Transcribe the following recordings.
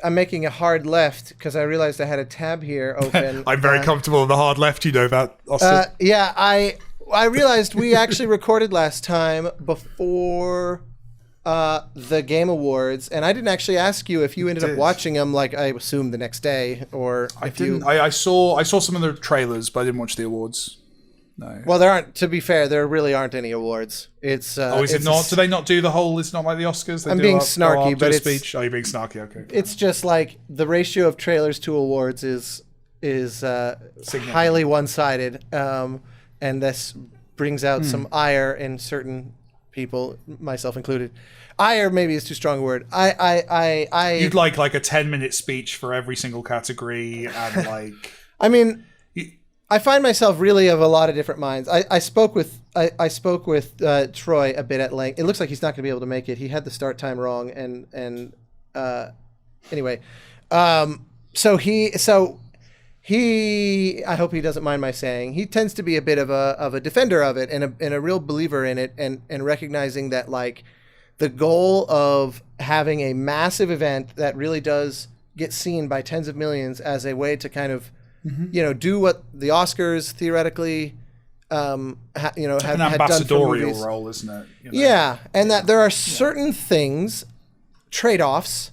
I'm making a hard left because I realized I had a tab here open. I'm very comfortable in the hard left. You know that, Austin. Yeah, I realized we actually recorded last time before the Game Awards, and I didn't actually ask you if you ended up watching them. Like I assumed the next day, or I didn't. I saw some of the trailers, but I didn't watch the awards. No. Well, there aren't. To be fair, there really aren't any awards. It's is it not? Do they not do the whole? It's not like the Oscars. I'm being snarky, but it's speech. Oh, you're being snarky. Okay. It's just like the ratio of trailers to awards is highly one-sided, and this brings out some ire in certain people, myself included. Ire maybe is too strong a word. You'd like a 10-minute speech for every single category, and like. I mean. I find myself really of a lot of different minds. I spoke with Troy a bit at length. It looks like he's not going to be able to make it. He had the start time wrong, and anyway, so he I hope he doesn't mind my saying, he tends to be a bit of a defender of it and a real believer in it, and recognizing that like the goal of having a massive event that really does get seen by tens of millions as a way to kind of do what the Oscars theoretically, have an ambassadorial role, isn't it? Yeah, and that there are certain things, trade-offs,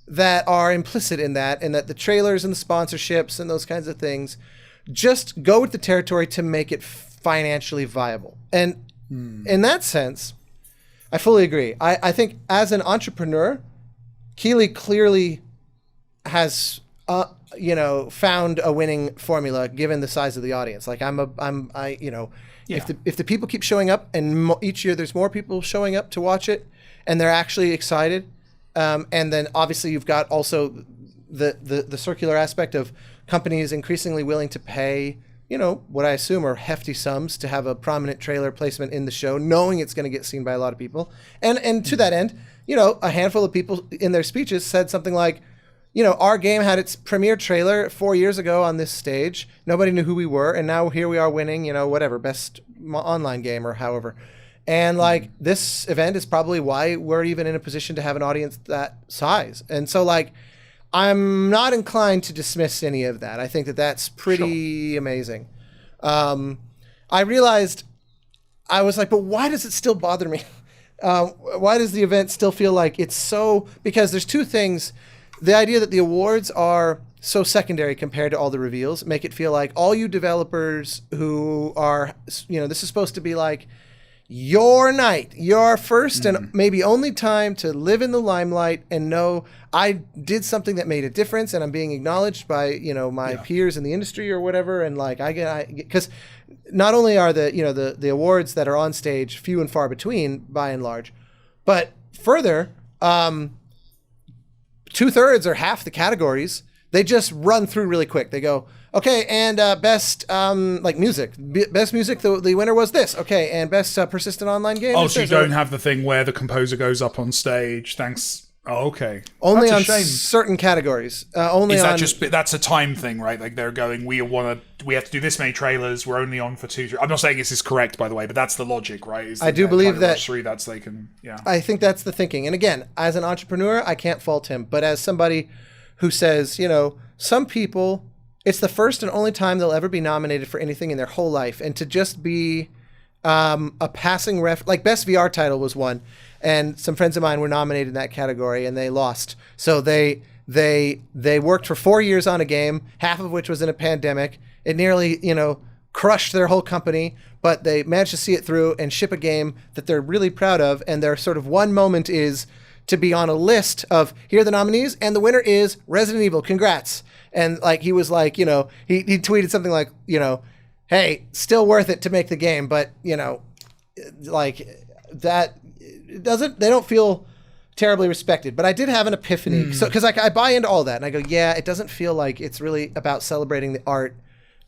that are implicit in that, and that the trailers and the sponsorships and those kinds of things just go with the territory to make it financially viable. And in that sense, I fully agree. I think as an entrepreneur, Keighley clearly has found a winning formula given the size of the audience. Like if the people keep showing up, and each year there's more people showing up to watch it, and they're actually excited, and then obviously you've got also the circular aspect of companies increasingly willing to pay what I assume are hefty sums to have a prominent trailer placement in the show, knowing it's going to get seen by a lot of people. And to that end, a handful of people in their speeches said something like, our game had its premiere trailer 4 years ago on this stage. Nobody knew who we were, and now here we are winning, best online game or however. And like this event is probably why we're even in a position to have an audience that size. And so like, I'm not inclined to dismiss any of that. I think that that's pretty amazing. I realized, I was like, but why does it still bother me? Why does the event still feel like it's so, because there's two things. The idea that the awards are so secondary compared to all the reveals make it feel like all you developers who are, this is supposed to be like your night, your first and maybe only time to live in the limelight and know I did something that made a difference and I'm being acknowledged by, my peers in the industry or whatever. And like, because not only are the awards that are on stage few and far between by and large, but further, 2/3 or half the categories, they just run through really quick. They go, okay, and best music. Best music, the winner was this. Okay, and best persistent online game. Oh, so you don't have the thing where the composer goes up on stage. Thanks. Oh, okay. Only on certain categories. That's a time thing, right? Like they're going, we have to do this many trailers. We're only on for 2. I'm not saying this is correct, by the way, but that's the logic, right? I do believe that. That's they can, yeah. I think that's the thinking. And again, as an entrepreneur, I can't fault him. But as somebody who says, some people, it's the first and only time they'll ever be nominated for anything in their whole life, and to just be a passing like best VR title was one. And some friends of mine were nominated in that category, and they lost. So they worked for 4 years on a game, half of which was in a pandemic. It nearly, crushed their whole company, but they managed to see it through and ship a game that they're really proud of. And their sort of one moment is to be on a list of, here are the nominees, and the winner is Resident Evil. Congrats. And like he was like, he tweeted something like, hey, still worth it to make the game, but like that. They don't feel terribly respected. But I did have an epiphany. So, because I buy into all that, and I go, yeah, it doesn't feel like it's really about celebrating the art.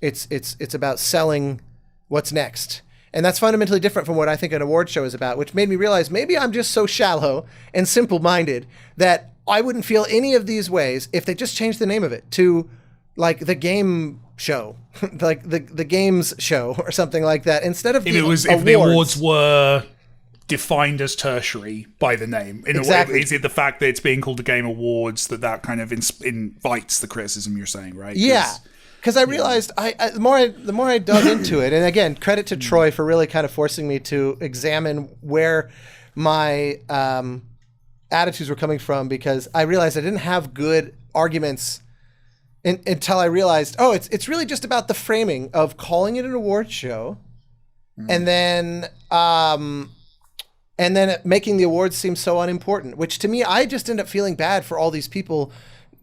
It's about selling what's next. And that's fundamentally different from what I think an award show is about, which made me realize maybe I'm just so shallow and simple-minded that I wouldn't feel any of these ways if they just changed the name of it to like the game show, like the games show or something like that, instead of if the awards were defined as tertiary by the name. In Exactly. a way, is it the fact that it's being called the Game Awards that kind of invites the criticism you're saying, right? Yeah. Because I realized the more I dug into it, and again, credit to Troy for really kind of forcing me to examine where my attitudes were coming from, because I realized I didn't have good arguments until I realized, it's really just about the framing of calling it an award show, and then making the awards seem so unimportant. Which to me, I just end up feeling bad for all these people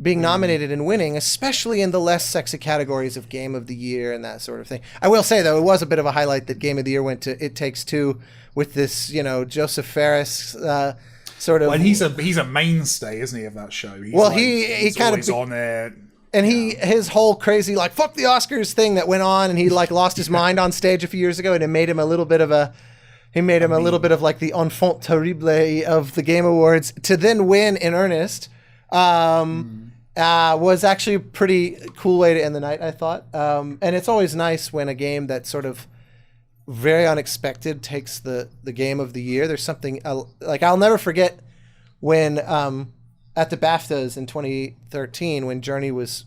being nominated and winning, especially in the less sexy categories of Game of the Year and that sort of thing. I will say, though, it was a bit of a highlight that Game of the Year went to It Takes Two with this, Joseph Fares sort of. And he's a mainstay, isn't he, of that show? He's kind of on it. And his whole crazy fuck the Oscars thing that went on, and he lost his mind on stage a few years ago, and it made him a little bit of a like the enfant terrible of the Game Awards, to then win in earnest. Was actually a pretty cool way to end the night, I thought. And it's always nice when a game that sort of very unexpected takes the Game of the Year. There's something I'll never forget when at the BAFTAs in 2013 when Journey was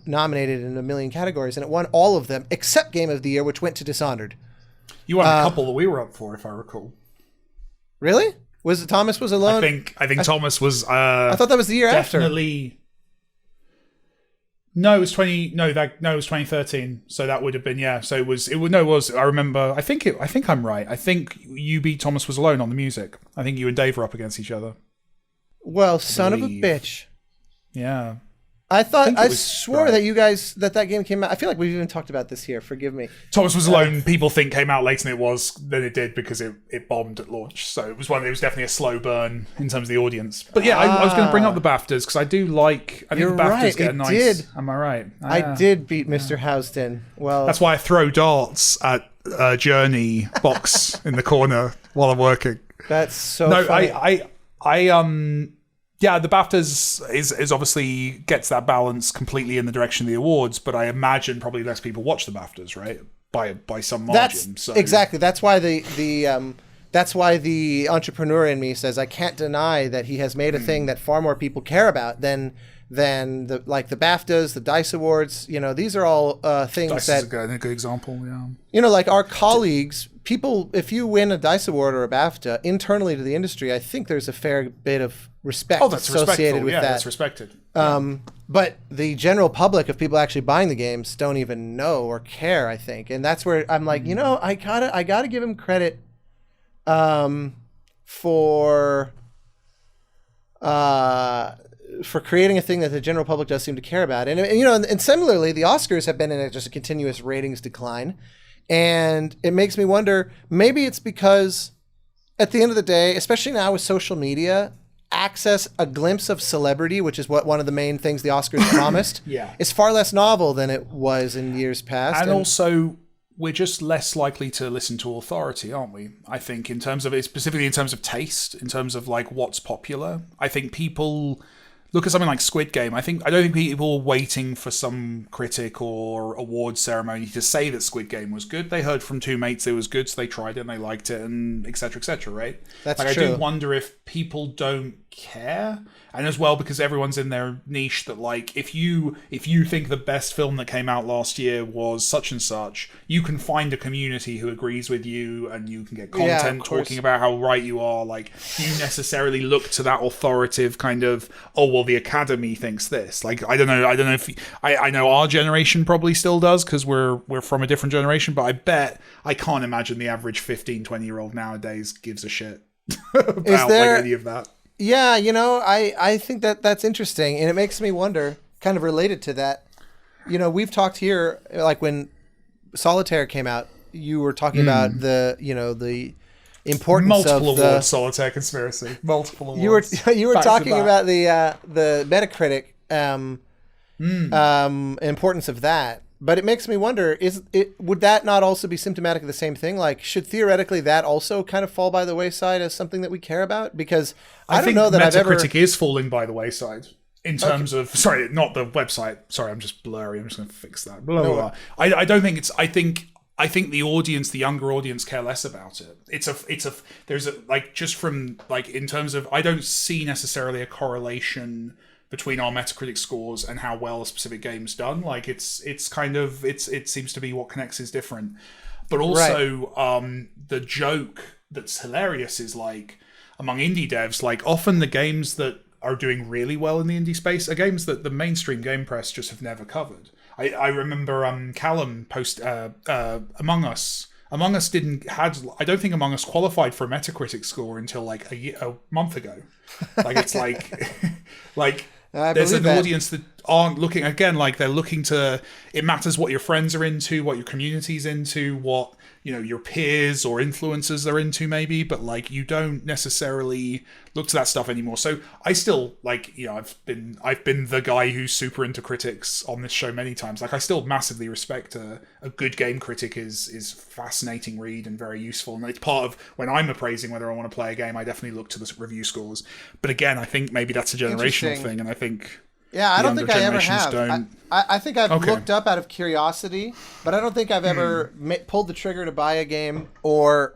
nominated in a million categories, and it won all of them except Game of the Year, which went to Dishonored. You won a couple that we were up for, if I recall. Really? Was it Thomas was alone? I think Thomas was. I thought that was the year definitely, after. No, it was 2013. So that would have been So it was. I remember. I think I'm right. I think you beat Thomas Was Alone on the music. I think you and Dave were up against each other. Well, son of a bitch. Yeah. I swore that you guys that game came out. I feel like we've even talked about this here. Forgive me. Thomas Was Alone. People think came out later than it did because it bombed at launch. So it was definitely a slow burn in terms of the audience. But yeah, I was going to bring up the BAFTAs because I think the BAFTAs get a nice. Did. Am I right? I did beat Mr. Housden. Well, that's why I throw darts at a Journey box in the corner while I'm working. That's so. No, funny. Yeah, the BAFTAs is obviously gets that balance completely in the direction of the awards, but I imagine probably less people watch the BAFTAs, right? By some margin. Exactly. That's why that's why the entrepreneur in me says I can't deny that he has made a thing that far more people care about than the BAFTAs, the DICE Awards. These are all things DICE that is a good example. Yeah. Our colleagues. People, if you win a DICE Award or a BAFTA, internally to the industry, I think there's a fair bit of respect associated with that. That's respected. But the general public of people actually buying the games don't even know or care, I think. And that's where I'm like, I gotta give him credit for creating a thing that the general public does seem to care about. And similarly, the Oscars have been in just a continuous ratings decline. And it makes me wonder, maybe it's because at the end of the day, especially now with social media, access a glimpse of celebrity, which is what one of the main things the Oscars promised, is far less novel than it was in years past. And also, we're just less likely to listen to authority, aren't we? I think specifically in terms of taste, in terms of what's popular. I think people look at something like Squid Game. I don't think people were waiting for some critic or award ceremony to say that Squid Game was good. They heard from two mates it was good, so they tried it and they liked it, and et cetera, right? That's true. I do wonder if people don't care, and as well because everyone's in their niche that if you think the best film that came out last year was such and such, you can find a community who agrees with you, and you can get content talking about how right you are. You necessarily look to that authoritative kind of, the Academy thinks this. I don't know if I know our generation probably still does because we're from a different generation, but I can't imagine the average 15-20-year-old nowadays gives a shit about any of that. Yeah, I think that's interesting, and it makes me wonder, kind of related to that. We've talked here, when Solitaire came out, you were talking about the importance multiple of awards, Solitaire conspiracy, multiple awards. You were talking about the Metacritic importance of that. But it makes me wonder, would that not also be symptomatic of the same thing? Should theoretically that also kind of fall by the wayside as something that we care about? Because I don't know that Metacritic is falling by the wayside in terms of... Sorry, not the website. Sorry, I'm just blurry. I'm just going to fix that. Blah, blah, blah. I don't think it's... I think I think the audience, the younger audience, care less about it. There's a, like, just from, like, in terms of, I don't see necessarily a correlation between our Metacritic scores and how well a specific game's done. Like, it seems to be what connects is different. But also, the joke that's hilarious is, like, among indie devs, like, often the games that are doing really well in the indie space are games that the mainstream game press just have never covered. I remember Callum post Among Us. Among Us I don't think Among Us qualified for a Metacritic score until like a month ago. Like, it's like there's an audience that aren't looking, again, like, they're looking to, it matters what your friends are into, what your community's into, what, you know, your peers or influencers are into, maybe, but, like, you don't necessarily look to that stuff anymore. So I still, like, you know, I've been the guy who's super into critics on this show many times. Like, I still massively respect a good game critic is fascinating read and very useful, and it's part of when I'm appraising whether I want to play a game. I definitely look to the review scores. But again, I think maybe that's a generational thing, and I think I don't think I ever have. I think I've looked up out of curiosity, but I don't think I've ever pulled the trigger to buy a game or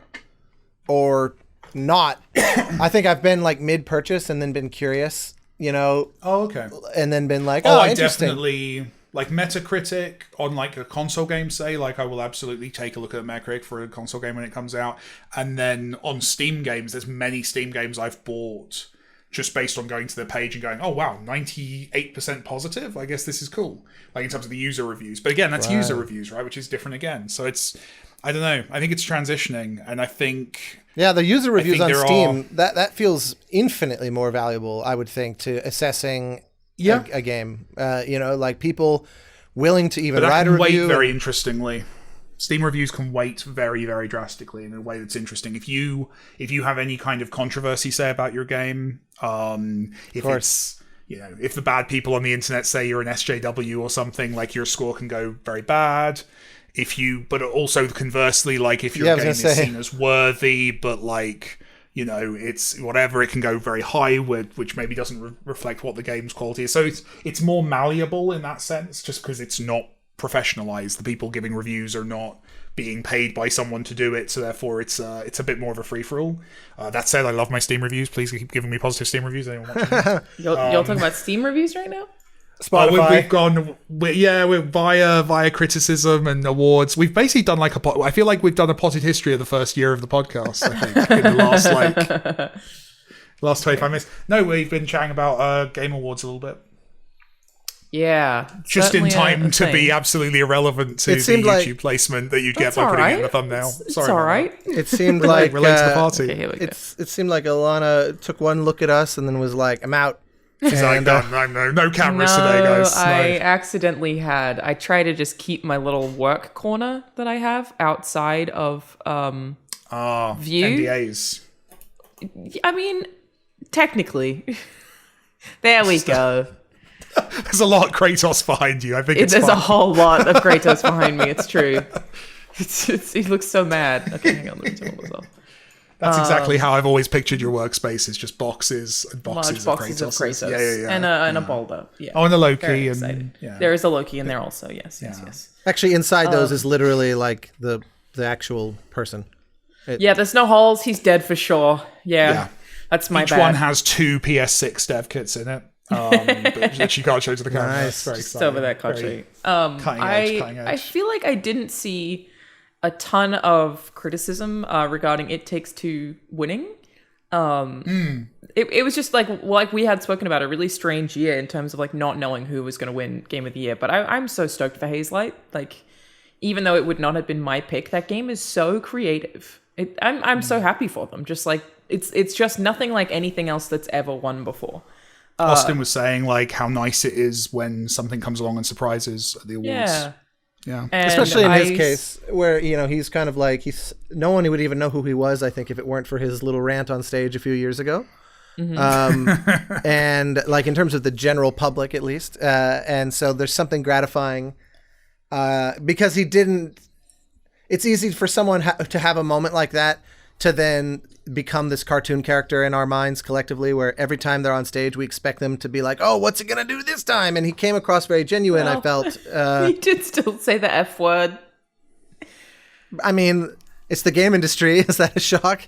not. I think I've been like mid-purchase and then been curious, you know. Oh, okay. And then been like, I interesting. Definitely, like, Metacritic on, like, a console game, say, like, I will absolutely take a look at Metacritic for a console game when it comes out. And then on Steam games, there's many Steam games I've bought just based on going to their page and going, oh, wow, 98% positive? I guess this is cool. Like, in terms of the user reviews. But again, that's user reviews, right? Which is different again. So it's, I don't know. I think it's transitioning. And I think... Yeah, the user reviews on Steam, that feels infinitely more valuable, I would think, to assessing a game. You know, like, people willing to even write a review. Very interestingly. Steam reviews can weight very, very drastically in a way that's interesting. If you have any kind of controversy, say, about your game, if it's, you know, if the bad people on the internet say you're an SJW or something, like, your score can go very bad. But also conversely, like, if your game is seen as worthy, but, like, you know, it's whatever, it can go very high, which maybe doesn't reflect what the game's quality is. So it's more malleable in that sense, just because it's not professionalized. The people giving reviews are not being paid by someone to do it, so therefore it's a bit more of a free-for-all. That said, I love my Steam reviews. Please keep giving me positive Steam reviews. Anyone watching? Y'all talking about Steam reviews right now? Spotify. We've gone, we're via criticism and awards. We've basically done like I feel like we've done a potted history of the first year of the podcast, I think, in the last 25 minutes. No, we've been chatting about Game Awards a little bit. Yeah. Just in time to be absolutely irrelevant to the YouTube placement that you'd get by putting it in the thumbnail. It's all right. It seemed like relate to the party. Okay, here we go. It seemed like Alanah took one look at us and then was like, I'm out. She's like, no cameras today, guys. I accidentally I try to just keep my little work corner that I have outside of view. NDAs. I mean, technically. There we go. There's a lot of Kratos behind you. I think there's a whole lot of Kratos behind me. It's true. He looks so mad. Okay, hang on. Let me turn all this off. That's exactly how I've always pictured your workspace. Is just boxes and boxes of Kratos. Yeah. And a boulder. Yeah. Oh, and a Loki. Very excited. There is a Loki in there also. Yes. Actually, inside those is literally like the actual person. There's no holes. He's dead for sure. Yeah. That's my bad. Each one has 2 PS6 dev kits in it. But you can't show to the camera. Nice. Very just over that country. Cutting edge. I feel like I didn't see a ton of criticism regarding It Takes Two winning. It was just like we had spoken about, a really strange year in terms of like not knowing who was going to win Game of the Year. But I'm so stoked for Hazelight. Like, even though it would not have been my pick, that game is so creative. I'm so happy for them. Just like it's just nothing like anything else that's ever won before. Austin was saying like how nice it is when something comes along and surprises at the awards. Yeah. Especially in his case, where, you know, he's kind of like, no one would even know who he was, I think, if it weren't for his little rant on stage a few years ago. Mm-hmm. And like in terms of the general public, at least. And so there's something gratifying because it's easy for someone to have a moment like that to then become this cartoon character in our minds collectively, where every time they're on stage, we expect them to be like, oh, what's he going to do this time? And he came across very genuine, I felt. He did still say the F word. I mean, it's the game industry. Is that a shock?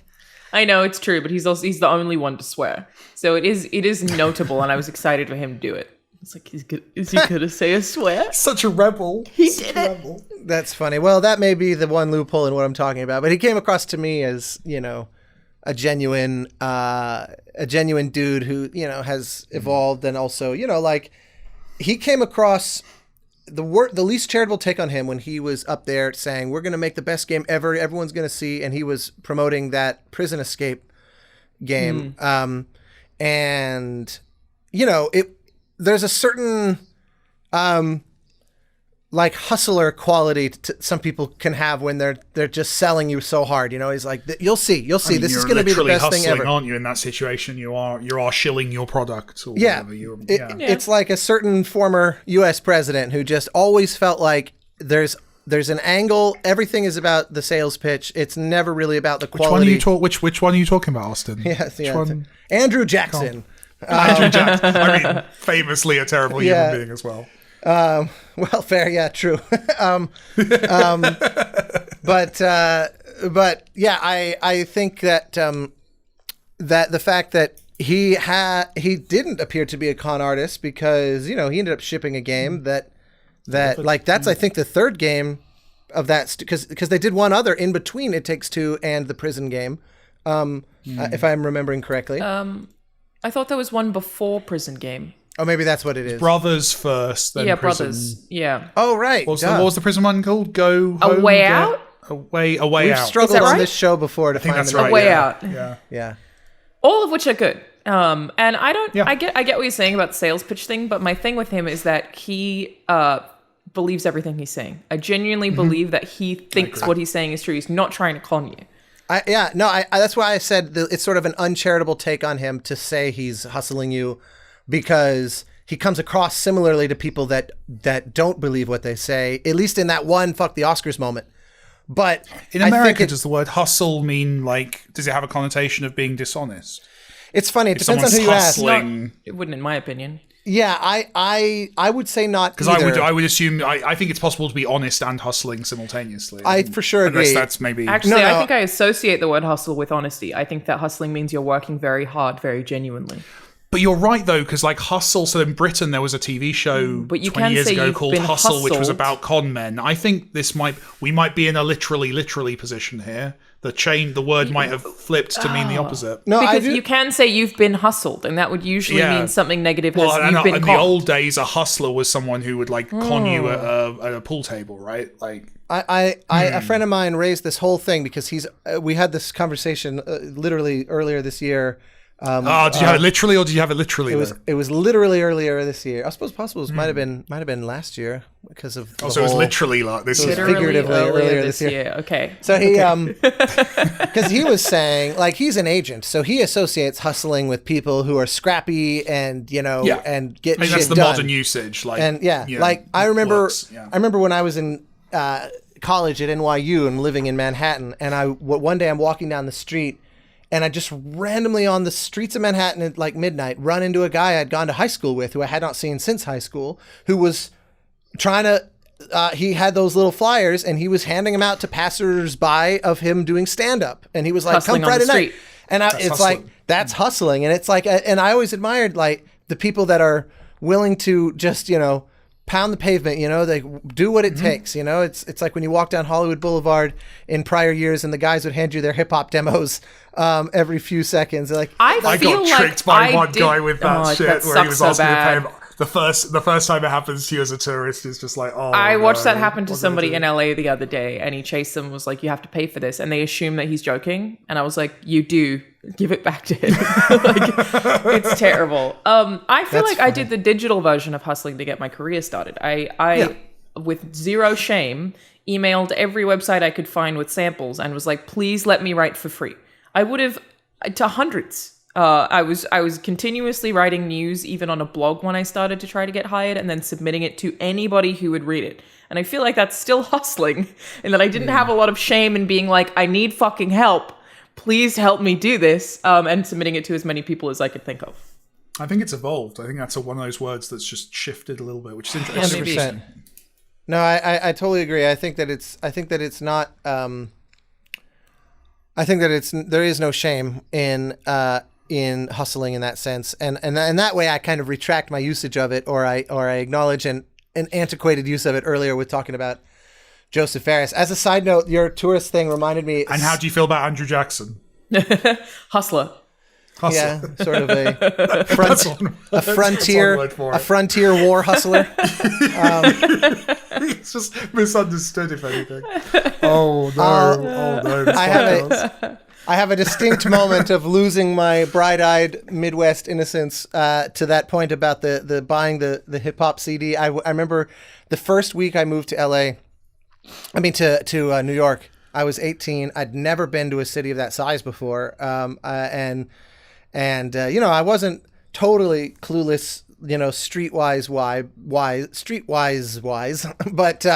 I know it's true, but he's the only one to swear, so it is notable, and I was excited for him to do it. It's like is he gonna say a swear? Such a rebel. He did it. That's funny. Well, that may be the one loophole in what I'm talking about, but he came across to me as a genuine dude who has evolved, and also like he came across the least charitable take on him when he was up there saying we're going to make the best game ever, everyone's going to see, and he was promoting that prison escape game. And there's a certain like hustler quality some people can have when they're just selling you so hard. He's like, you'll see, this is going to be the best thing ever. Aren't you? In that situation, you are shilling your product. Or whatever it's like a certain former U.S. president who just always felt like there's an angle. Everything is about the sales pitch. It's never really about the quality. Which one are you talking about, Austin? Andrew Jackson. Andrew Jackson. I mean, famously a terrible human being as well. Well, fair, yeah, true. But yeah, I think that that the fact that he didn't appear to be a con artist, because he ended up shipping a game that's I think the third game of that, because they did one other in between It Takes Two and the prison game, if I'm remembering correctly. I thought there was one before prison game. Oh, maybe that's what it is. Brothers first, then prison. Brothers. Yeah. Oh, right. What was the prison one called? Go A Home, Way Out? A Way Out. We've struggled on this show before to find that's the right. A Way Out. Yeah. All of which are good. And I get what you're saying about the sales pitch thing, but my thing with him is that he believes everything he's saying. I genuinely believe that he thinks what he's saying is true. He's not trying to con you. That's why I said it's sort of an uncharitable take on him to say he's hustling you, because he comes across similarly to people that don't believe what they say, at least in that one fuck the Oscars moment. But in America, does the word hustle mean, does it have a connotation of being dishonest? It's funny. It depends on who you ask. It wouldn't, in my opinion. Yeah, I would say not, because I would assume I think it's possible to be honest and hustling simultaneously. I for sure agree. Unless that's maybe actually, I think I associate the word hustle with honesty. I think that hustling means you're working very hard, very genuinely. But you're right, though, because Hustle, so in Britain there was a TV show 20 years ago called Hustle, which was about con men. I think we might be in a literally position here. The word might have flipped to mean the opposite. No, because you can say you've been hustled, and that would usually mean something negative. Well, you've been in the old days, a hustler was someone who would con you at a pool table, right? A friend of mine raised this whole thing because we had this conversation literally earlier this year. Did you have it literally, or did you have it literally? It was literally earlier this year. I suppose possible might have been last year because of. So it was literally like this year. Figuratively earlier this year. Okay. So he because he was saying he's an agent, so he associates hustling with people who are scrappy and and get shit done. That's the modern usage. I remember when I was in college at NYU and living in Manhattan, and one day I'm walking down the street. And I just randomly on the streets of Manhattan at midnight run into a guy I'd gone to high school with, who I had not seen since high school, who was trying to, he had those little flyers and he was handing them out to passersby of him doing stand-up. And he was like, hustling come Friday night. And it's hustling. That's hustling. And it's and I always admired the people that are willing to just, pound the pavement, they do what it takes, it's like when you walk down Hollywood Boulevard in prior years and the guys would hand you their hip hop demos every few seconds. They're like, I got tricked by one guy with that shit where he was asking to pay him. The first time it happens to you as a tourist is just I watched that happen to somebody in LA the other day, and he chased them, was like, you have to pay for this, and they assume that he's joking, and I was like, you do, give it back to him. It's terrible. I feel I did the digital version of hustling to get my career started. I with zero shame emailed every website I could find with samples and was like, please let me write for free. I would have to hundreds. I was continuously writing news, even on a blog when I started to try to get hired, and then submitting it to anybody who would read it. And I feel like that's still hustling, and that I didn't have a lot of shame in being like, I need fucking help. Please help me do this, and submitting it to as many people as I could think of. I think it's evolved. I think that's one of those words that's just shifted a little bit, which is interesting. 100%. No, I totally agree. I think that it's not. I think that there is no shame in hustling in that sense, and that way I kind of retract my usage of it, or I acknowledge an antiquated use of it earlier with talking about Joseph Ferris. As a side note, your tourist thing reminded me. And how do you feel about Andrew Jackson? Hustler. Yeah, sort of a frontier war hustler. It's just misunderstood, if anything. Oh no! I have a distinct moment of losing my bright-eyed Midwest innocence to that point about the buying the hip hop CD. I remember the first week I moved to LA. I mean to New York. I was 18. I'd never been to a city of that size before, and I wasn't totally clueless, streetwise wise, but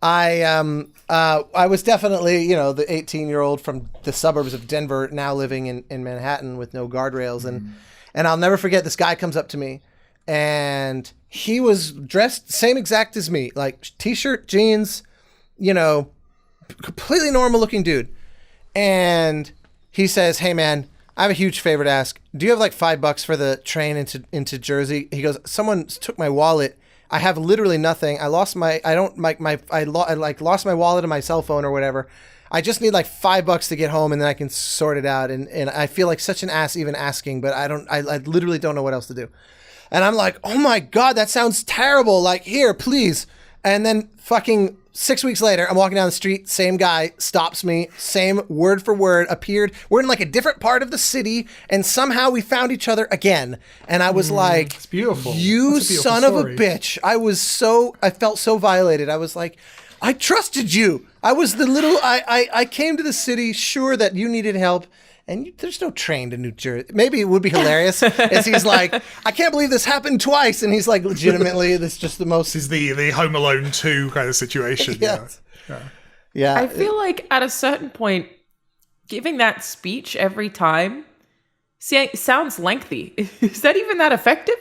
I was definitely, the 18-year-old from the suburbs of Denver, now living in Manhattan with no guardrails, and I'll never forget, this guy comes up to me, and he was dressed same exact as me, like t-shirt, jeans, completely normal looking dude, and he says, "Hey man, I have a huge favor to ask. Do you have like $5 for the train into Jersey?" He goes, "Someone took my wallet. I have literally nothing. I lost my lost my wallet and my cell phone or whatever. I just need like $5 to get home and then I can sort it out." And I feel like such an ass even asking, but I literally don't know what else to do. And I'm like, "Oh my God, that sounds terrible. Like, here, please." And then fucking 6 weeks later, I'm walking down the street, same guy stops me, same word for word, appeared. We're in like a different part of the city, and somehow we found each other again. And I was like, it's beautiful. You son of a bitch. I felt so violated. I was like, I trusted you. I was I came to the city sure that you needed help. And there's no train to New Jersey. Maybe it would be hilarious as he's like, "I can't believe this happened twice." And he's like, legitimately, this is just the most... This is the Home Alone 2 kind of situation. Yeah. I feel like at a certain point, giving that speech every time sounds lengthy. Is that even that effective?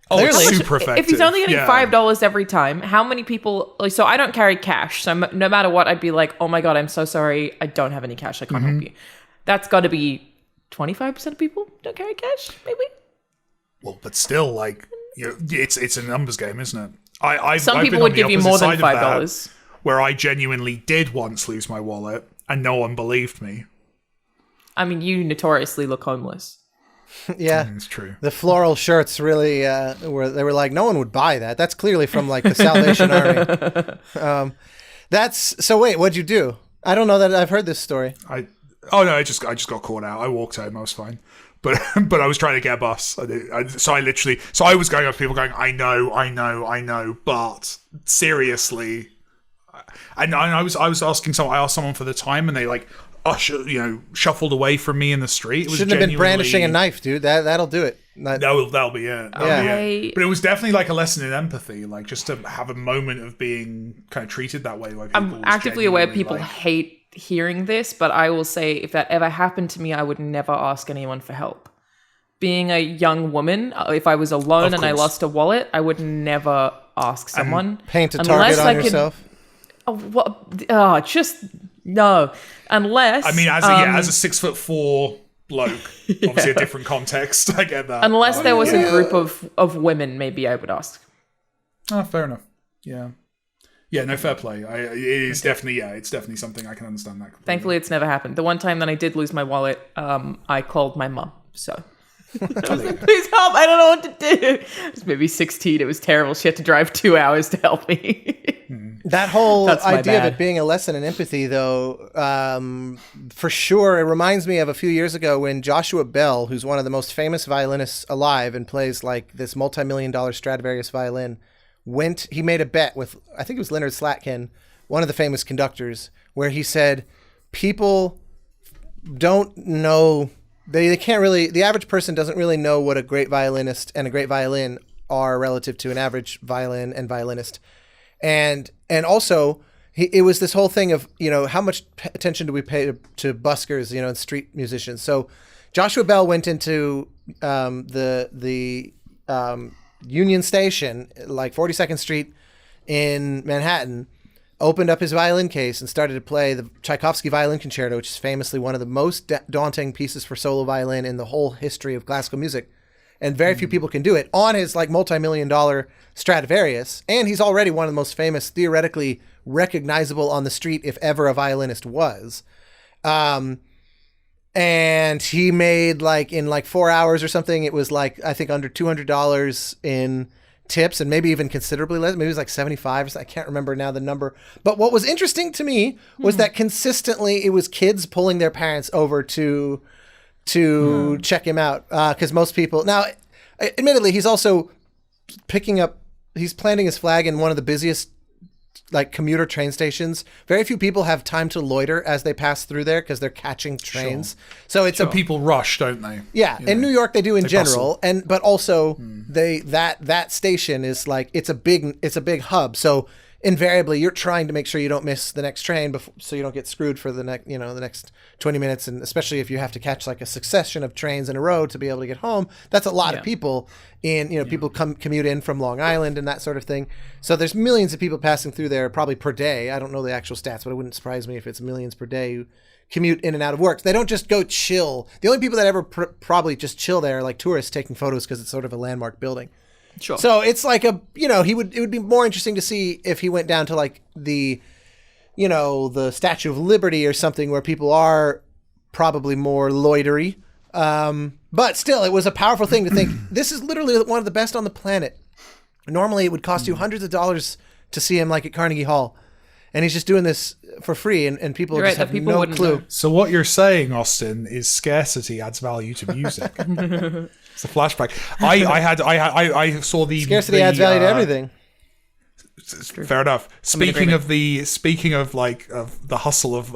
Oh, it's super effective. If he's only getting $5 every time, how many people... So I don't carry cash. So no matter what, I'd be like, "Oh my God, I'm so sorry. I don't have any cash. I can't help you." That's got to be 25% of people don't carry cash, maybe? Well, but still, like, it's a numbers game, isn't it? Some I've people been would on the give you opposite more than side of that, $5. where I genuinely did once lose my wallet, and no one believed me. I mean, you notoriously look homeless. Yeah, it's true. The floral shirts really they were like, no one would buy that. That's clearly from like the Salvation Army. So wait, what'd you do? I don't know that I've heard this story. I just got caught out. I walked home. I was fine, but I was trying to get a bus. So I was going up to people going, I know, but seriously, and I was asking someone. I asked someone for the time, and they like shuffled away from me in the street. It was Shouldn't have been brandishing a knife, dude. That'll do it. That'll be it. Yeah. But it was definitely like a lesson in empathy, like just to have a moment of being kind of treated that way. By people. I'm actively aware people hate hearing this, but I will say, if that ever happened to me, I would never ask anyone for help. Being a young woman, if I was alone and I lost a wallet, I would never ask someone. Paint a target on yourself. Just no. Unless I mean, as a 6'4" bloke, obviously a different context. I get that. Unless there was a group of women, maybe I would ask. Oh, fair enough. Yeah. Yeah, no, fair play. It's definitely something I can understand that completely. Thankfully, it's never happened. The one time that I did lose my wallet, I called my mum. So, I was like, "Please help! I don't know what to do." I was maybe 16. It was terrible. She had to drive 2 hours to help me. That whole idea of it being a lesson in empathy, though, for sure, it reminds me of a few years ago when Joshua Bell, who's one of the most famous violinists alive and plays like this multi-million-dollar Stradivarius violin, he made a bet with, I think it was Leonard Slatkin, one of the famous conductors, where he said, people don't know, they can't really, the average person doesn't really know what a great violinist and a great violin are relative to an average violin and violinist. And also, it was this whole thing of, how much attention do we pay to buskers, and street musicians. So Joshua Bell went into the Union Station, like 42nd Street in Manhattan, opened up his violin case and started to play the Tchaikovsky Violin Concerto, which is famously one of the most daunting pieces for solo violin in the whole history of classical music. And very few people can do it on his like multi-million-dollar Stradivarius. And he's already one of the most famous, theoretically recognizable on the street, if ever a violinist was. And he made like in like 4 hours or something, it was like, I think under $200 in tips, and maybe even considerably less. Maybe it was like 75 or something. I can't remember now the number. But what was interesting to me was that consistently it was kids pulling their parents over to check him out. Because most people now, admittedly, he's also he's planting his flag in one of the busiest like commuter train stations. Very few people have time to loiter as they pass through there because they're catching trains. Sure. So people rush, don't they? Yeah, in New York they do in general, but also that station is like it's a big hub. So invariably you're trying to make sure you don't miss the next train so you don't get screwed for the next 20 minutes, and especially if you have to catch like a succession of trains in a row to be able to get home. That's a lot of people people commute in from Long Island and that sort of thing. So there's millions of people passing through there probably per day. I don't know the actual stats, but it wouldn't surprise me if it's millions per day who commute in and out of work. They don't just go chill. The only people that ever probably just chill there are like tourists taking photos because it's sort of a landmark building. Sure. So it's like it would be more interesting to see if he went down to like the Statue of Liberty or something where people are probably more loitery. But still, it was a powerful thing to think, this is literally one of the best on the planet. Normally it would cost you hundreds of dollars to see him like at Carnegie Hall. And he's just doing this for free, and people just have no clue. Know. So what you're saying, Austin, is scarcity adds value to music. It's a flashback. I saw the scarcity adds value to everything. Fair enough. Speaking of the hustle of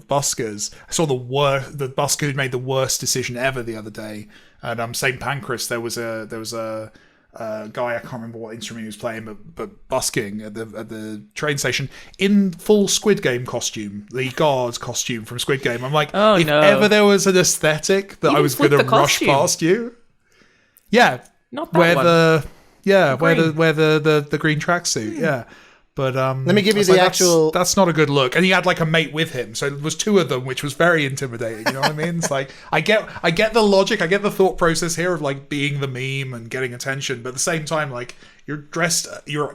buskers, I saw the busker who made the worst decision ever the other day at St. Pancras. There was a guy, I can't remember what instrument he was playing, but busking at the train station in full Squid Game costume, the guard costume from Squid Game. I'm like, if ever there was an aesthetic that I was going to rush past you, not that one. Where the green tracksuit, But let me give you the actual. That's not a good look. And he had like a mate with him, so it was two of them, which was very intimidating. You know what I mean? It's like I get the logic, I get the thought process here of like being the meme and getting attention, but at the same time, like you're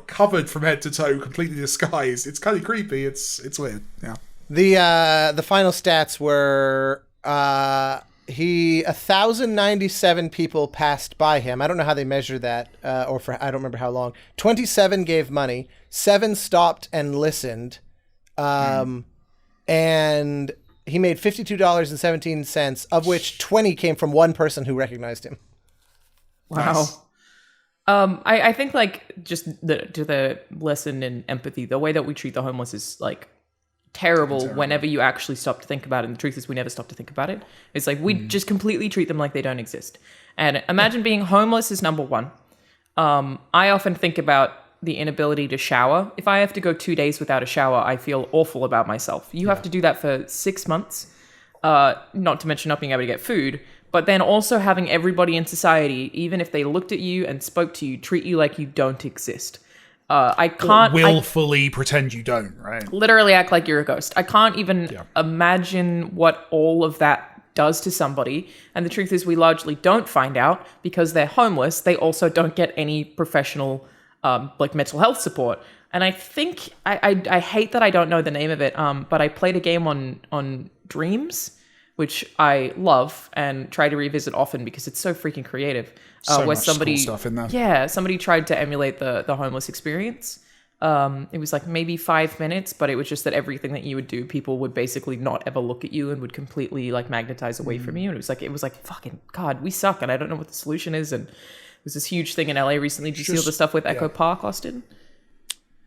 covered from head to toe, completely disguised. It's kind of creepy. It's weird. Yeah. The final stats were 1,097 people passed by him. I don't know how they measure that, or for I don't remember how long. 27 gave money, 7 stopped and listened, and he made $52.17, of which 20 came from one person who recognized him. Wow. Nice. I think like just the lesson in empathy, the way that we treat the homeless is like terrible whenever you actually stop to think about it. And the truth is we never stop to think about it. It's like we just completely treat them like they don't exist. And imagine being homeless is number one. I often think about the inability to shower. If I have to go 2 days without a shower, I feel awful about myself. You have to do that for 6 months, not to mention not being able to get food, but then also having everybody in society, even if they looked at you and spoke to you, treat you like you don't exist. I can't willfully pretend you don't, right? Literally act like you're a ghost. I can't even imagine what all of that does to somebody. And the truth is we largely don't find out because they're homeless. They also don't get any professional like mental health support. And I think I hate that I don't know the name of it, but I played a game on Dreams, which I love and try to revisit often because it's so freaking creative. Where somebody, cool stuff in there. Yeah, somebody tried to emulate the homeless experience. It was like maybe 5 minutes, but it was just that everything that you would do, people would basically not ever look at you and would completely like magnetize away from you. And it was like fucking God, we suck, and I don't know what the solution is. And there's this huge thing in LA recently. Did you see all the stuff with Echo Park, Austin?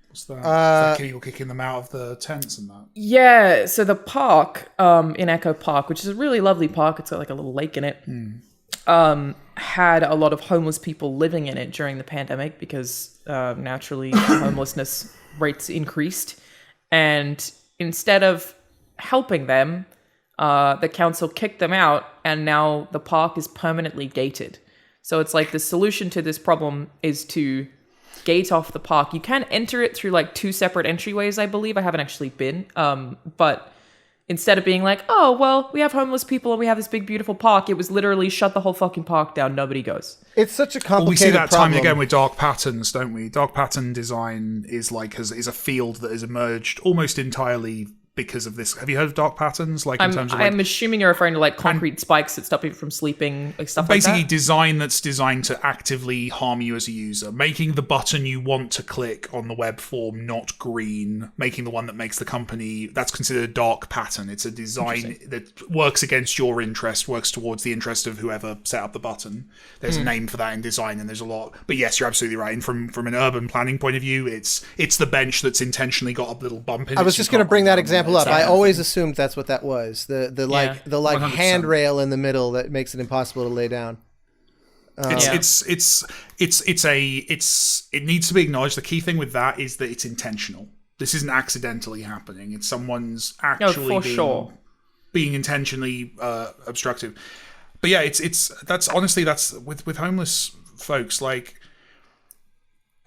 What's that? Is that people kicking them out of the tents and that? Yeah, so the park in Echo Park, which is a really lovely park, it's got like a little lake in it, had a lot of homeless people living in it during the pandemic because naturally homelessness rates increased. And instead of helping them, the council kicked them out, and now the park is permanently gated. So it's like the solution to this problem is to gate off the park. You can enter it through like 2 separate entryways, I believe. I haven't actually been. But instead of being like, oh, well, we have homeless people and we have this big, beautiful park, it was literally shut the whole fucking park down. Nobody goes. It's such a complicated we see that problem. time and again with dark patterns, don't we? Dark pattern design is a field that has emerged almost entirely because of this. Have you heard of dark patterns? Like in terms of, like, I'm assuming you're referring to like concrete spikes that stop people from sleeping, like stuff like that. basically design that's designed to actively harm you as a user, making the button you want to click on the web form not green, making the one that makes the company, that's considered a dark pattern. It's a design that works against your interest, works towards the interest of whoever set up the button. There's a name for that in design, and there's a lot. But yes, you're absolutely right. And from an urban planning point of view, it's the bench that's intentionally got a little bump in it. I was just going to bring that example up. I that always assumed that's what that was. The 100%. handrail in the middle that makes it impossible to lay down. It needs to be acknowledged. The key thing with that is that it's intentional. This isn't accidentally happening. It's someone's actually being intentionally obstructive. But yeah, that's with homeless folks, like,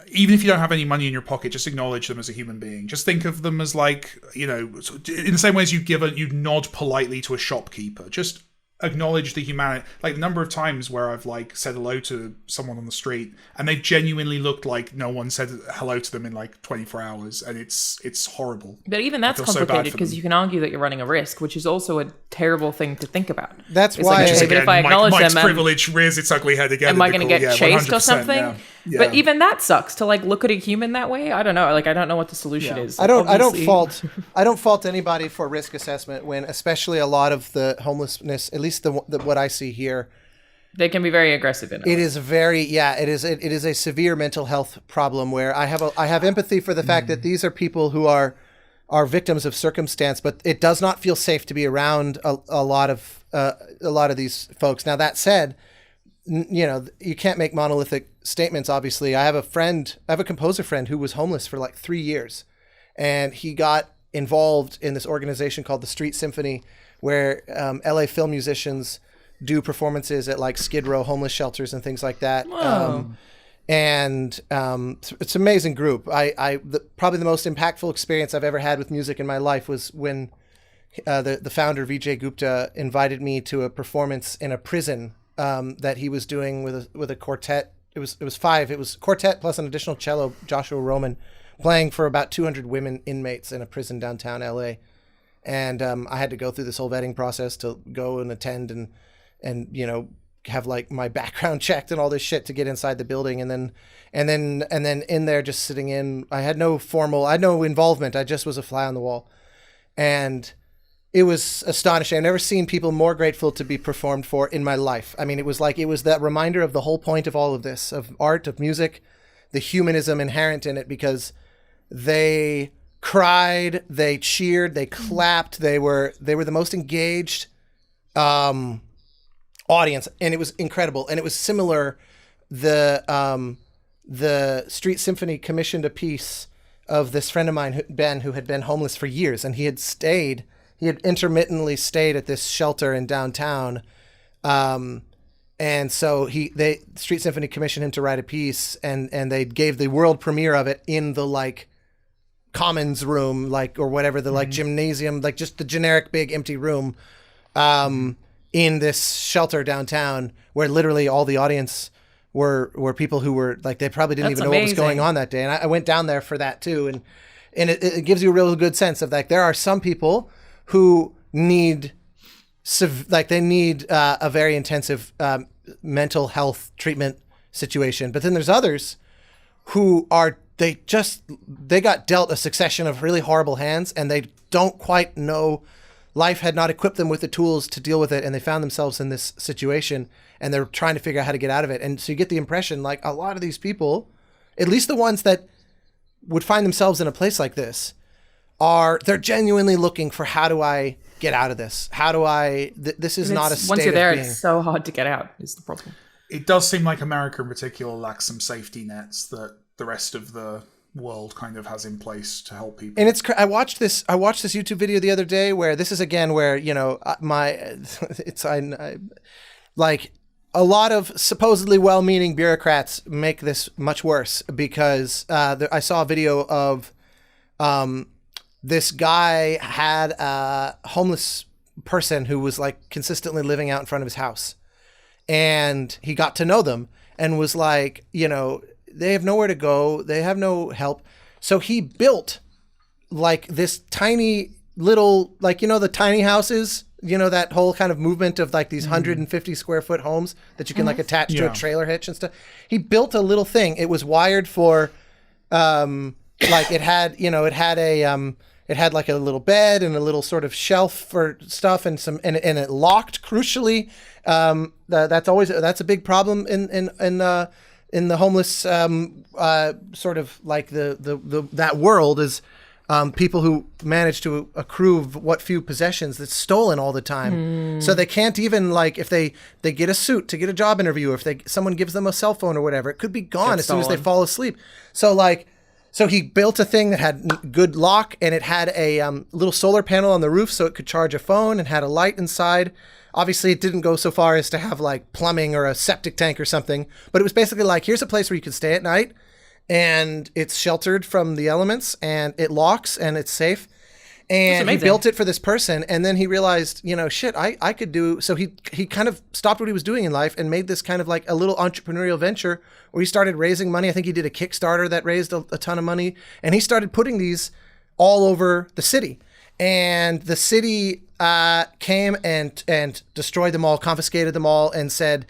even if you don't have any money in your pocket, just acknowledge them as a human being. Just think of them as, like, in the same way as you nod politely to a shopkeeper. Just acknowledge the humanity. Like, the number of times where I've, like, said hello to someone on the street and they've genuinely looked like no one said hello to them in like 24 hours, and it's horrible. But even that's complicated because you can argue that you're running a risk, which is also a terrible thing to think about. That's it's why. Like, okay, but if I acknowledge Mike's them, privilege rears its ugly head again. Am I going to get chased or something? Yeah. But even that sucks to, like, look at a human that way. I don't know. Like, I don't know what the solution is. I don't fault anybody for risk assessment when, especially a lot of the homelessness, at least the what I see here, they can be very aggressive in it. It is it is a severe mental health problem where I have empathy for the fact that these are people who are victims of circumstance, but it does not feel safe to be around a lot of these folks. Now, that said, you can't make monolithic statements. Obviously, I have a composer friend who was homeless for like 3 years, and he got involved in this organization called the Street Symphony, where LA film musicians do performances at like Skid Row homeless shelters and things like that. It's an amazing group. Probably the most impactful experience I've ever had with music in my life was when the founder Vijay Gupta invited me to a performance in a prison that he was doing with a quartet. It was 5. It was quartet plus an additional cello, Joshua Roman, playing for about 200 women inmates in a prison downtown LA. And I had to go through this whole vetting process to go and attend and have like my background checked and all this shit to get inside the building. And then in there just sitting in, I had no involvement. I just was a fly on the wall. And it was astonishing. I've never seen people more grateful to be performed for in my life. I mean, it was that reminder of the whole point of all of this, of art, of music, the humanism inherent in it, because they cried, they cheered, they clapped, they were the most engaged audience, and it was incredible. And it was similar. The Street Symphony commissioned a piece of this friend of mine, Ben, who had been homeless for years, and he had intermittently stayed at this shelter in downtown, and so Street Symphony commissioned him to write a piece, and they gave the world premiere of it in the like commons room, like, or whatever, the like gymnasium, like just the generic big empty room in this shelter downtown, where literally all the audience were people who were like, they probably didn't even know what was going on that day. And I went down there for that too, and it gives you a real good sense of like, there are some people who need a very intensive mental health treatment situation, but then there's others who are they got dealt a succession of really horrible hands, and they don't quite know. Life had not equipped them with the tools to deal with it, and they found themselves in this situation, and they're trying to figure out how to get out of it. And so you get the impression, like, a lot of these people, at least the ones that would find themselves in a place like this, they're genuinely looking for, how do I get out of this? How do this is not a state once you're there, of being. It's so hard to get out, is the problem. It does seem like America in particular lacks some safety nets that the rest of the world kind of has in place to help people. And I watched this YouTube video the other day where this is again where, like, a lot of supposedly well-meaning bureaucrats make this much worse because I saw a video of this guy had a homeless person who was like consistently living out in front of his house, and he got to know them and was like, they have nowhere to go, they have no help, so he built like this tiny little, like, the tiny houses, that whole kind of movement of like these 150 square foot homes that you can like attach to a trailer hitch and stuff. He built a little thing. It was wired for, like it had like a little bed and a little sort of shelf for stuff and and it locked crucially. That's a big problem in the homeless, sort of like that world is, people who manage to accrue what few possessions that's stolen all the time. So they can't even, like, if they get a suit to get a job interview, or if someone gives them a cell phone or whatever, it could be gone as soon as they fall asleep. So he built a thing that had good lock, and it had a little solar panel on the roof so it could charge a phone, and had a light inside. Obviously, it didn't go so far as to have like plumbing or a septic tank or something, but it was basically like, here's a place where you can stay at night, and it's sheltered from the elements, and it locks, and it's safe. And he built it for this person, and then he realized, shit, I could do. So he kind of stopped what he was doing in life and made this kind of like a little entrepreneurial venture where he started raising money. I think he did a Kickstarter that raised a ton of money, and he started putting these all over the city. And the city came and destroyed them all, confiscated them all, and said,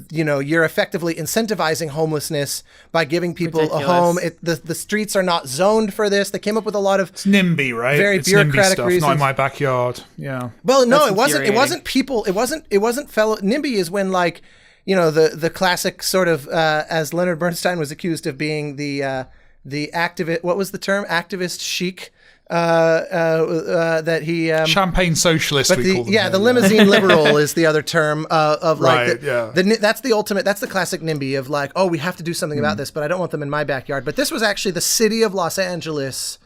you're effectively incentivizing homelessness by giving people a home. The streets are not zoned for this. They came up with a lot of NIMBY, right? Very it's bureaucratic NIMBY stuff, reasons. not in my backyard. Yeah. Well, no, it wasn't people. It wasn't fellow. NIMBY is when, like, the classic sort of, as Leonard Bernstein was accused of being the activist. What was the term? Activist chic. That he champagne socialist, but we call them the limousine liberal is the other term of like right, that's the ultimate, that's the classic NIMBY of like, oh, we have to do something about this, but I don't want them in my backyard. But this was actually the city of Los Angeles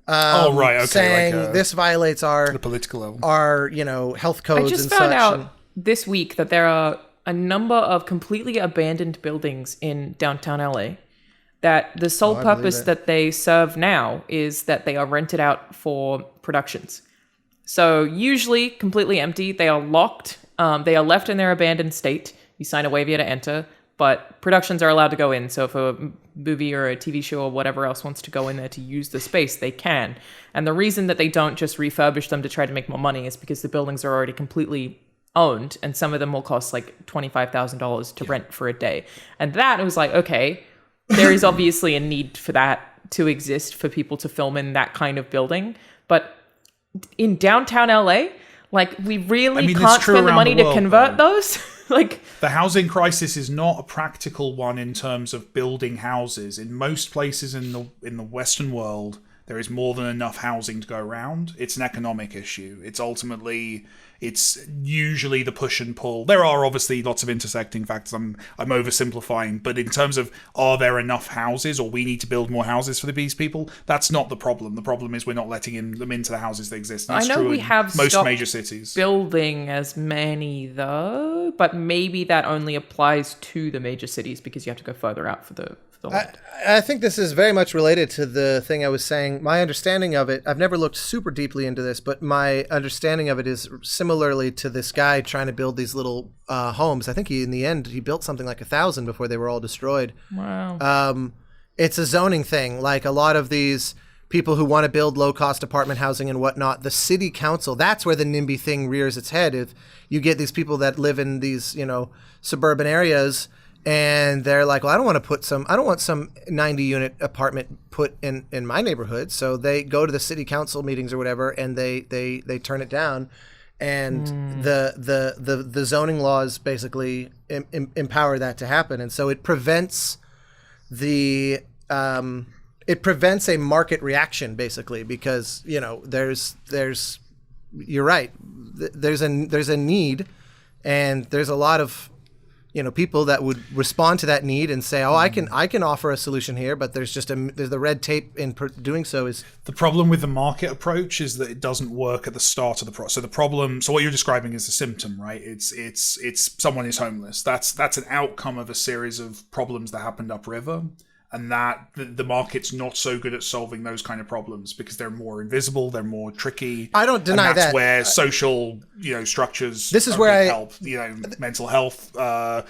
saying this violates the political level, our health codes. I just found out this week that there are a number of completely abandoned buildings in downtown LA that the sole purpose that they serve now is that they are rented out for productions. So usually completely empty. They are locked. They are left in their abandoned state. You sign a waiver to enter, but productions are allowed to go in. So if a movie or a TV show or whatever else wants to go in there to use the space, they can. And the reason that they don't just refurbish them to try to make more money is because the buildings are already completely owned, and some of them will cost like $25,000 to rent for a day. And that was like, okay, there is obviously a need for that to exist, for people to film in that kind of building. But in downtown LA, like, we really can't spend the money to convert those. Like, the housing crisis is not a practical one in terms of building houses. In most places in the Western world, there is more than enough housing to go around. It's an economic issue. It's usually the push and pull. There are obviously lots of intersecting factors. I'm oversimplifying, but in terms of, are there enough houses, or we need to build more houses for these people? That's not the problem. The problem is we're not letting them into the houses that exist. That's I know true we have most major cities. Building as many though, but maybe that only applies to the major cities because you have to go further out for the land. I think this is very much related to the thing I was saying. My understanding of it, I've never looked super deeply into this, but my understanding of it is similarly to this guy trying to build these little homes. I think in the end, he built something like 1,000 before they were all destroyed. Wow. It's a zoning thing. Like, a lot of these people who want to build low-cost apartment housing and whatnot, the city council, that's where the NIMBY thing rears its head. If you get these people that live in these, suburban areas, and they're like, well, I don't want some 90-unit apartment put in my neighborhood. So they go to the city council meetings or whatever, and they turn it down. And the zoning laws basically empower that to happen. And so it prevents a market reaction, basically, because, there's you're right. There's a need, and there's a lot of people that would respond to that need and say, "Oh, I can offer a solution here," but there's the red tape in doing so is the problem with the market approach is that it doesn't work at the start of the process. So what you're describing is the symptom, right? It's someone is homeless. That's an outcome of a series of problems that happened upriver. And that the market's not so good at solving those kind of problems because they're more invisible, they're more tricky. I don't deny and that's that. where social, structures. This is where help. Mental health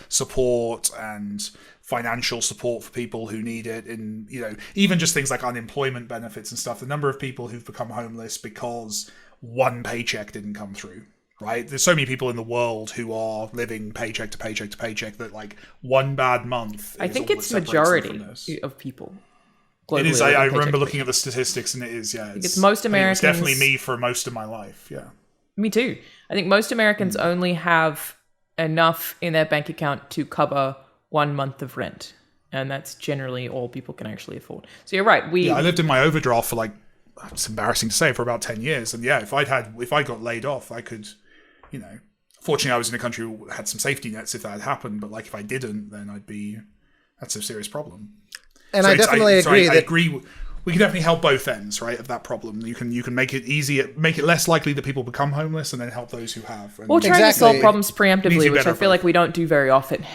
support and financial support for people who need it, and even just things like unemployment benefits and stuff. The number of people who've become homeless because one paycheck didn't come through. Right, there's so many people in the world who are living paycheck to paycheck to paycheck that like one bad month. I think it's majority of people. It is. I remember looking at the statistics, and it is. Yeah, it's most Americans. It's definitely me for most of my life. Yeah, me too. I think most Americans only have enough in their bank account to cover 1 month of rent, and that's generally all people can actually afford. So you're right. I lived in my overdraft for it's embarrassing to say, for about 10 years, and if I got laid off, I could. Fortunately, I was in a country who had some safety nets if that had happened. But if I didn't, then that's a serious problem. And I definitely agree. I agree. We can definitely help both ends, right, of that problem. You can make it easier, make it less likely that people become homeless, and then help those who have. We're trying to solve problems preemptively, which I feel like we don't do very often.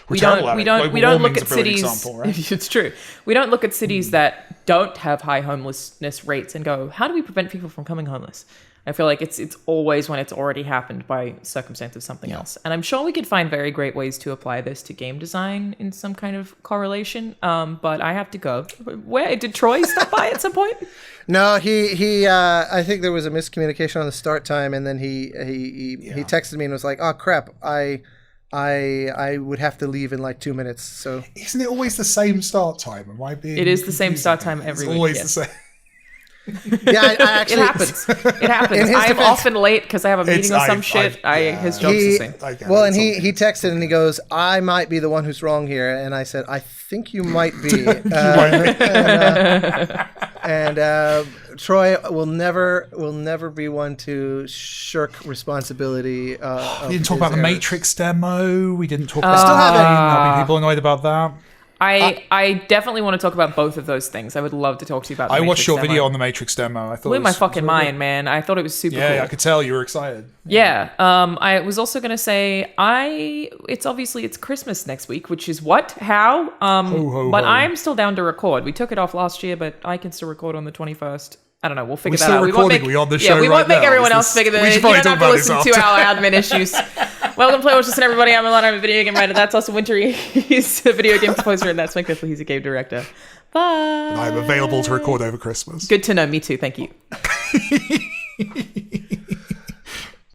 We don't look at cities. Example, right? It's true. We don't look at cities that don't have high homelessness rates and go, how do we prevent people from becoming homeless? I feel like it's always when it's already happened by circumstance of something else. And I'm sure we could find very great ways to apply this to game design in some kind of correlation. But I have to go. Where did Troy stop by at some point? No, he I think there was a miscommunication on the start time, and then he texted me and was like, "Oh crap, I would have to leave in 2 minutes." So isn't it always the same start time? Am I being? It is the same start time every week. Always the same. Yeah, I actually, it happens. It happens. I'm often late because I have a meeting or some shit. His job's the same. Well, and he texted and he goes, "I might be the one who's wrong here," and I said, "I think you might be." And Troy will never be one to shirk responsibility. We didn't talk about the Matrix demo. We didn't talk about. Still haven't. There'll be people annoyed about that. I definitely want to talk about both of those things. I would love to talk to you about the Matrix watched your demo. video on the Matrix demo. I thought blew my fucking mind, man. I thought it was super cool. Yeah, I could tell you were excited. Yeah. I was also going to say, it's Christmas next week, which is what? How? But I'm still down to record. We took it off last year, but I can still record on the 21st. I don't know. We'll figure that out. We on the show. We won't make everyone else figure that. You don't have to listen to our admin issues. Welcome, Play Watch Listen, everybody. I'm Alanah. I'm a video game writer. That's also Wintery. He's a video game composer, and that's Mike Biffle. He's a game director. Bye. And I'm available to record over Christmas. Good to know. Me too. Thank you.